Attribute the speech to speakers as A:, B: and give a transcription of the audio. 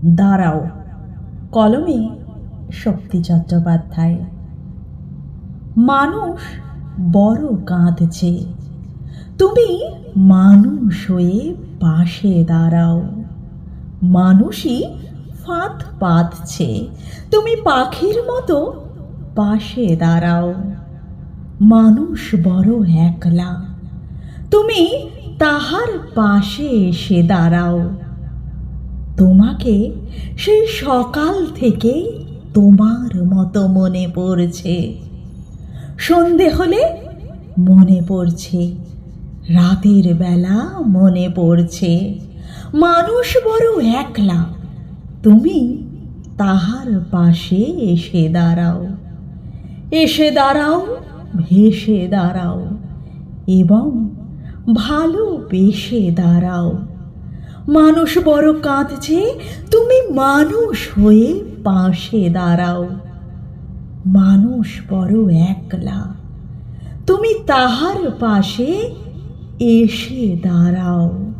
A: দাঁড়াও। কলমে শক্তি চট্টোপাধ্যায়। মানুষ বড় কাঁদছে, তুমি মানুষ হয়ে পাশে দাঁড়াও। মানুষই ফাঁদ পাতছে, তুমি পাখির মতো পাশে দাঁড়াও। মানুষ বড় একলা, তুমি তাহার পাশে এসে দাঁড়াও। তোমাকে সেই সকাল থেকে তোমার মতো মনে পড়ছে। সন্ধে হলে মনে পড়ছে, রাতের বেলা মনে পড়ছে। মানুষ বড় একলা, তুমি তাহার পাশে এসে দাঁড়াও। এসে দাঁড়াও, ভেসে দাঁড়াও এবং ভালোবেসে দাঁড়াও। মানুষ বড় কাঁদছে, তুমি মানুষ হয়ে পাশে দাঁড়াও। মানুষ বড় একলা, তুমি তাহার পাশে এসে দাঁড়াও।